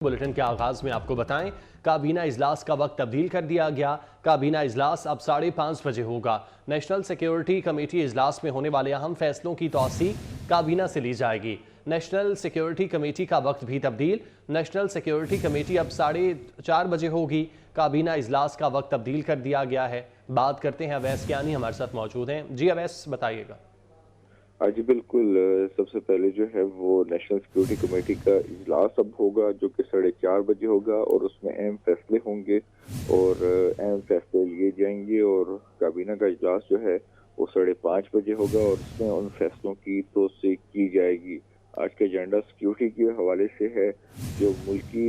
Bulletin के आगाज में आपको बताएं, काबीना इजलास का वक्त तब्दील कर दिया गया। काबीना इजलास अब 5:30 बजे होगा। नेशनल सिक्योरिटी कमेटी इजलास में होने वाले अहम फैसलों की तौसीक काबीना से ली जाएगी। नेशनल सिक्योरिटी कमेटी का वक्त भी तब्दील। नेशनल सिक्योरिटी कमेटी अब 4:30 बजे होगी। काबीना इजलास का वक्त तब्दील कर दिया गया है। बात करते हैं अवैस कियानी हमारे साथ मौजूद हैं। जी अवैस, बताइएगा। जी बिल्कुल। सबसे पहले जो है वो नेशनल सिक्योरिटी कमेटी का इजलास अब होगा, जो कि 4:30 बजे होगा, और उसमें अहम फैसले होंगे और अहम फैसले लिए जाएंगे। और काबीना का इजलास जो है वो 5:30 बजे होगा और उसमें उन फैसलों की तौसीक की जाएगी। आज का एजेंडा सिक्योरिटी के हवाले से है, जो मुल्की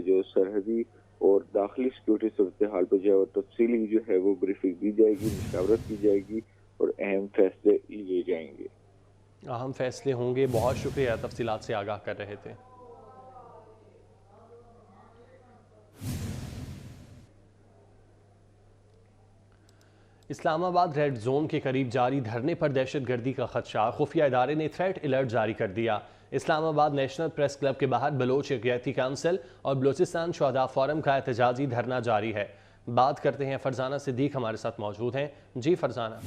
जो सरहदी और दाखिली सिक्योरिटी सूरत हाल पर जो है वो तफसीली जो है वो ब्रीफिंग दी जाएगी, मशावरत की जाएगी और अहम फैसले लिए जाएंगे। अहम फैसले होंगे। बहुत शुक्रिया, तफसीलात से आगाह कर रहे थे। इस्लामाबाद रेड जोन के करीब जारी धरने पर दहशतगर्दी का खदशा। खुफिया इदारे ने थ्रेट अलर्ट जारी कर दिया। इस्लामाबाद नेशनल प्रेस क्लब के बाहर बलोच यकजहती काउंसिल और बलोचिस्तान शुहदा फोरम का एहतजाजी धरना जारी है। बात करते हैं, फरजाना सिद्दीक हमारे साथ मौजूद हैं। जी फरजाना।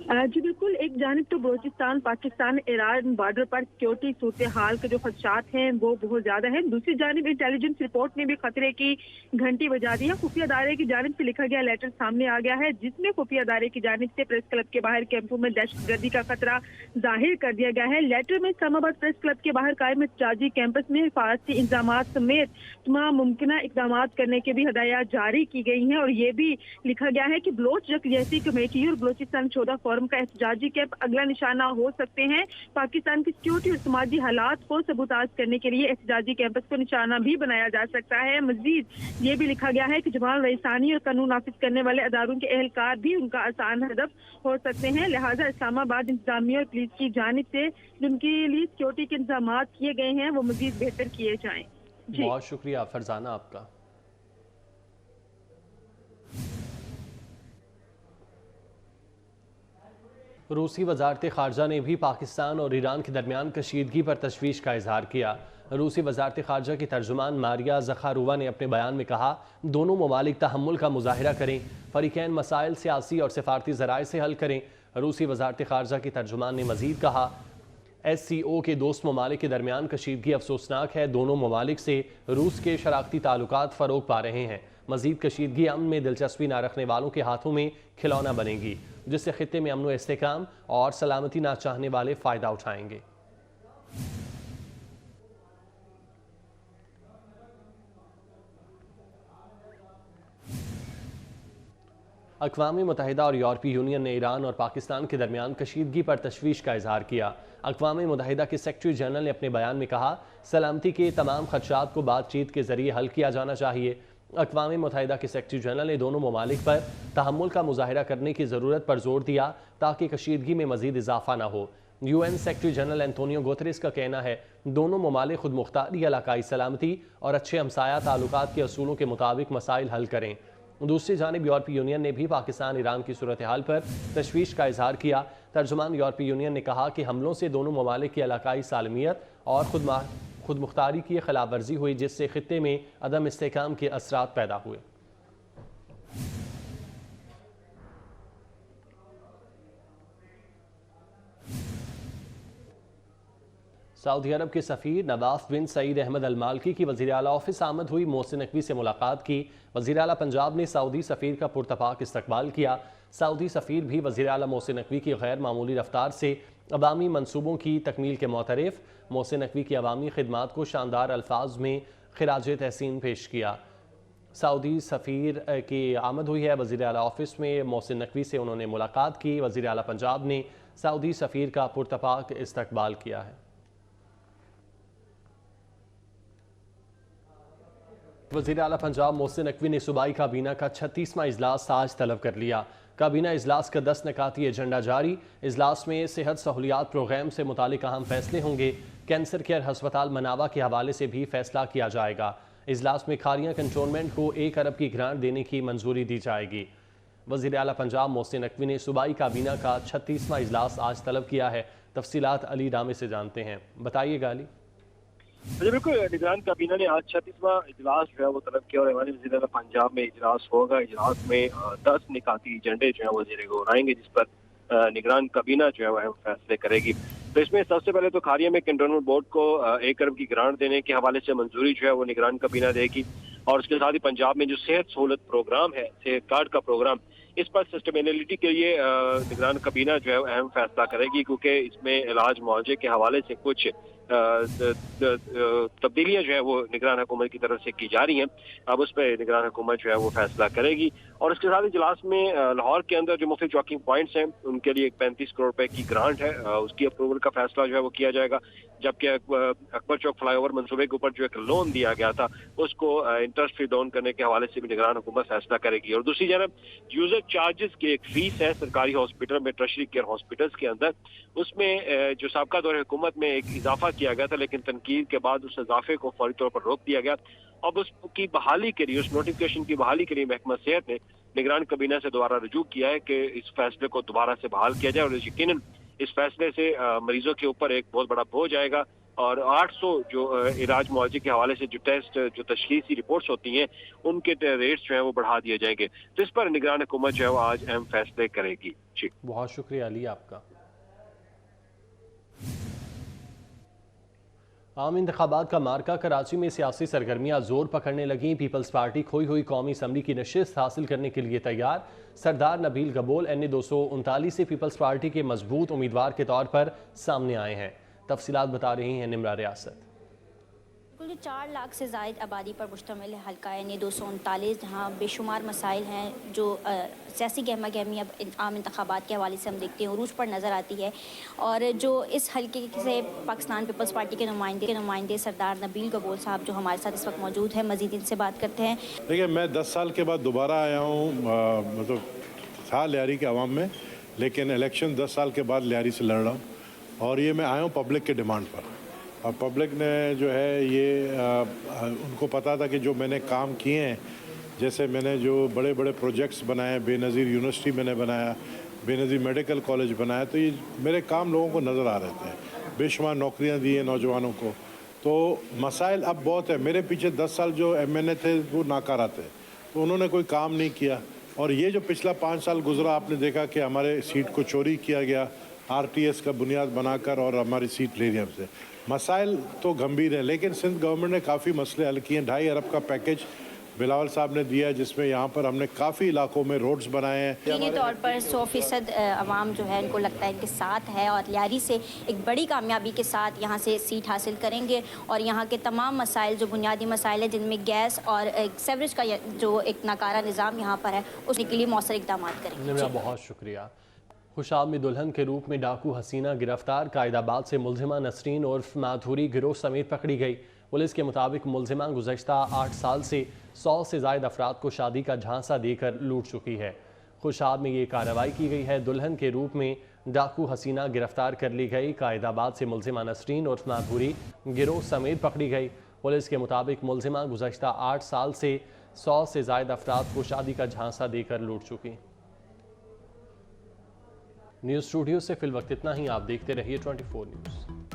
जी बिल्कुल, एक जानिब तो बलोचिस्तान पाकिस्तान ईरान बॉर्डर पर सिक्योरिटी सूरत हाल के जो खदशात हैं वो बहुत ज्यादा है। दूसरी जानिब इंटेलिजेंस रिपोर्ट ने भी खतरे की घंटी बजा दी है। खुफिया अदारे की जानिब से लिखा गया लेटर सामने आ गया है, जिसमें खुफिया अदारे की जानिब से प्रेस क्लब के बाहर कैंपों में दहशतगर्दी का खतरा जाहिर कर दिया गया है। लेटर में इस्लामाबाद प्रेस क्लब के बाहर कायम एहतजाजी कैंपस में हिफाजती इंतजाम समेत तमाम मुमकिन इकदाम करने की भी हदायत जारी की गई है। और ये भी लिखा गया है कि बलोच यकजहती कमेटी और बलोचिस्तान शुहदा फोरम का एहतजाजी कैंप अगला निशाना हो सकते हैं। पाकिस्तान की सिक्योरिटी और समाजी हालात को सबूताज करने के लिए एहतजाजी कैंपस को निशाना भी बनाया जा सकता है। मजीद ये भी लिखा गया है कि जमाल रईसानी और कानून नाफिज करने वाले अदारों के एहलकार भी उनका आसान हदफ हो सकते हैं। लिहाजा इस्लामाबाद इंतजामिया और पुलिस की जानिब से जिनके लिए सिक्योरिटी के इंतजाम किए गए हैं वो मजीद बेहतर किए जाएं। बहुत शुक्रिया फरजाना आपका। रूसी वजारत खारजा ने भी पाकिस्तान और ईरान के दरमियान कशीदगी पर तशवीश का इजहार किया। रूसी वजारत खारजा की तर्जुमान मारिया ज़खारोवा ने अपने बयान में कहा, दोनों ममालिक तहम्मुल का मुजाहिरा करें, फरीकैन मसाइल सियासी और सिफारती ज़राए से हल करें। रूसी वजारत खारजा की तर्जुमान ने मजीद कहा, SCO के दोस्त ममालिक के दरमियान कशीदगी अफसोसनाक है। दोनों ममालिक से रूस के शराकती ताल्लुकात फ़रोग पा रहे हैं। मजीद कशीदगी अमन में दिलचस्पी न रखने वालों के हाथों में खिलौना बनेगी, जिससे खित्ते में अमन व इस्तेहकाम और सलामती ना चाहने वाले फ़ायदा उठाएंगे। अक़वाम मुत्तहिदा और यूरोपीय यूनियन ने ईरान और पाकिस्तान के दरमियान कशीदगी पर तशवीश का इजहार किया। अक़वाम मुत्तहिदा के सेक्रेटरी जनरल ने अपने बयान में कहा, सलामती के तमाम खदशात को बातचीत के जरिए हल किया जाना चाहिए। अक़वाम मुत्तहिदा के सेक्रेटरी जनरल ने दोनों ममालिक पर तहम्मुल का मुजाहिरा करने की ज़रूरत पर जोर दिया ताकि कशीदगी में मज़ीद इजाफा न हो। UN secretary general Antonio Guterres का कहना है, दोनों ममालिक खुद मुख्तारी, इलाकाई सलामती और अच्छे हमसाया ताल्लुकात के असूलों के मुताबिक मसाइल हल करें। दूसरी जानिब यूरोपीय यूनियन ने भी पाकिस्तान ईरान की सूरत हाल पर तशवीश का इजहार किया। तर्जुमान यूरोपीय यूनियन ने कहा कि हमलों से दोनों ममालिक की इलाकाई सालमियत और खुद मुख्तारी की खिलाफ वर्जी हुई, जिससे खित्ते में अदम इस्तेहकाम के असरात पैदा हुए। सऊदी अरब के सफ़ीर नवाफ बिन सईद अहमद अल मालकी की वज़ीर आला ऑफिस आमद हुई। मोहसिन नकवी से मुलाकात की। वज़ीर आला पंजाब ने सऊदी सफ़ीर का पुरतपाक इस्तकबाल किया। सऊदी सफ़ीर भी वज़ीर आला मोहसिन नकवी की गैर मामूली रफ्तार से अवामी मनसूबों की तकमील के मोतरफ़। मोहसिन नकवी की अवामी खिदमात को शानदार अल्फाज में खिराज तहसीन पेश किया। सऊदी सफ़ीर की आमद हुई है वज़ीर आला ऑफिस में। मोहसिन नकवी से उन्होंने मुलाकात की। वज़ीर आला पंजाब ने सऊदी सफ़ीर का पुरतपाक इस्तकबाल किया है। वज़ीर आला पंजाब मोहसिन नकवी ने सूबाई काबीना का 36वां इजलास आज तलब कर लिया। काबीना इजलास का 10 निकाती एजेंडा जारी। इजलास में सेहत सहूलियात प्रोग्राम से मुतालिक अहम फैसले होंगे। कैंसर केयर हस्पताल मनावा के हवाले से भी फैसला किया जाएगा। इजलास में खारियां कंटोनमेंट को 1 अरब की ग्रांट देने की मंजूरी दी जाएगी। वज़ीर आला पंजाब मोहसिन नकवी ने सूबाई काबीना का 36वां इजलास आज तलब किया है। तफसीलात अली रामे से जानते हैं। बताइएगा अली। जी बिल्कुल, निगरान काबीना ने आज 36वां इजलास जो है वो तलब किया और ऐवान वज़ीर-ए-आला पंजाब में इजलास होगा। इजलास में 10 निकाती एजेंडे जो है वो ज़ेरे गौर आएंगे, जिस पर निगरान काबीना जो है वो अहम फैसले करेगी। तो इसमें सबसे पहले तो खारिया में कैंटोनमेंट बोर्ड को 1 अरब की ग्रांट देने के हवाले से मंजूरी जो है वो निगरान काबीना देगी। और उसके साथ ही पंजाब में जो सेहत सहूलत प्रोग्राम है, सेहत कार्ड का प्रोग्राम, इस पर सस्टेनेबिलिटी के लिए निगरान काबीना जो है अहम फैसला करेगी, क्योंकि इसमें इलाज मुआवजे के हवाले से कुछ तब्दीलियां जो है वो निगरान हुकूमत की तरफ से की जा रही हैं। अब उस पर निगरान हुकूमत जो है वो फैसला करेगी। और इसके साथ इजलास में लाहौर के अंदर जो मुख्तलिफ वॉकिंग पॉइंट्स हैं उनके लिए 35 करोड़ रुपए की ग्रांट है, उसकी अप्रूवल का फैसला जो है वो किया जाएगा। जबकि अकबर चौक फ्लाईओवर मंसूबे के ऊपर जो एक लोन दिया गया था उसको इंटरेस्ट फ्री लोन करने के हवाले से भी निगरान हुकूमत फैसला करेगी। और दूसरी जानब यूजर चार्जेस की एक फीस है सरकारी हॉस्पिटल में, टर्शरी केयर हॉस्पिटल्स के अंदर, उसमें जो साबका दौर हुकूमत में एक इजाफा किया गया था, लेकिन तनकीद के बाद उस इजाफे को फौरी तौर पर रोक दिया गया। अब उसकी बहाली के लिए, उस नोटिफिकेशन की बहाली के लिए महकमा सेहत ने निगरान काबीना से दोबारा रजू किया है कि इस फैसले को दोबारा से बहाल किया जाए। और यकीनन इस फैसले से मरीजों के ऊपर एक बहुत बड़ा बोझ आएगा और 800 जो इलाज मुआवजे के हवाले से जो टेस्ट, जो तशखीसी रिपोर्ट्स होती हैं, उनके रेट्स जो हैं वो बढ़ा दिए जाएंगे। तो इस पर निगरान हुकूमत जो है वो आज अहम फैसले करेगी। जी, बहुत शुक्रिया अली आपका। आम इंतखाबात का मार्का, कराची में सियासी सरगर्मियां जोर पकड़ने लगी। पीपल्स पार्टी खोई हुई कौमी असम्बली की नशिस्त हासिल करने के लिए तैयार। सरदार नबील गबोल NA 239 से पीपल्स पार्टी के मजबूत उम्मीदवार के तौर पर सामने आए हैं। तफसीलात बता रही हैं निम्रा रियासत। कुल 4 लाख से ज़ायद आबादी पर मुश्तमिल है हल्का NA 239, जहाँ बेशुमार मसाइल हैं जो सियासी गहमा गहमी अब आम इंतखाबात के हवाले से हम देखते हैं उरूज पर नज़र आती है। और जो इस हल्के से पाकिस्तान पीपल्स पार्टी के नुमाइंदे सरदार नबील गबोल साहब जो हमारे साथ इस वक्त मौजूद हैं, मज़ीद इनसे बात करते हैं। देखिए, मैं 10 साल के बाद दोबारा आया हूँ, मतलब था लियारी के अवाम में, लेकिन इलेक्शन 10 साल के बाद लियारी से लड़ रहा हूँ। और ये मैं आया हूँ पब्लिक के डिमांड पर, और पब्लिक ने जो है ये उनको पता था कि जो मैंने काम किए हैं, जैसे मैंने जो बड़े बड़े प्रोजेक्ट्स बनाए, बेनज़ीर यूनिवर्सिटी मैंने बनाया, बेनज़ीर मेडिकल कॉलेज बनाया, तो ये मेरे काम लोगों को नज़र आ रहे थे। बेशुमार नौकरियां दी हैं नौजवानों को। तो मसाइल अब बहुत है। मेरे पीछे 10 साल जो MNA थे वो नाकारा थे, तो उन्होंने कोई काम नहीं किया। और ये जो पिछला 5 साल गुजरा, आपने देखा कि हमारे सीट को चोरी किया गया RTS का बुनियाद बनाकर और हमारी सीट ले रही हमसे। मसाइल तो गंभीर हैं, लेकिन सिंध गवर्नमेंट ने काफ़ी मसले हल किए हैं। 2.5 अरब का पैकेज बिलावल साहब ने दिया है, जिसमें यहाँ पर हमने काफ़ी इलाकों में रोड्स बनाए हैं। यकीनी तौर पर 100% आवाम जो है इनको लगता है इनके साथ है और लियारी से एक बड़ी कामयाबी के साथ यहाँ से सीट हासिल करेंगे। और यहाँ के तमाम मसाइल जो बुनियादी मसाइल हैं, जिनमें गैस और सेवरेज का जो एक नाकारा निज़ाम यहाँ पर है, उसके लिए मौसर इक़दाम करेंगे। बहुत शुक्रिया। खुशाब में दुल्हन के रूप में डाकू हसीना गिरफ्तार। कायदाबाद से मुलजिमा नसरीन उर्फ माधुरी गिरोह समेत पकड़ी गई। पुलिस के मुताबिक मुलजिमा गुज़श्ता 8 साल से 100 से ज़ायद अफराद को शादी का झांसा देकर लूट चुकी है। खुशाब में ये कार्रवाई की गई है। दुल्हन के रूप में डाकू हसीना गिरफ्तार कर ली गई। कायदाबाद से मुलजिमा नसरीन उर्फ माधुरी गिरोह समेत पकड़ी गई। पुलिस के मुताबिक मुलजिमा गुज़श्ता 8 साल से 100 से ज़ायद अफराद को शादी का झांसा देकर लूट चुकी। न्यूज़ स्टूडियो से फिल वक्त इतना ही। आप देखते रहिए 24 न्यूज़।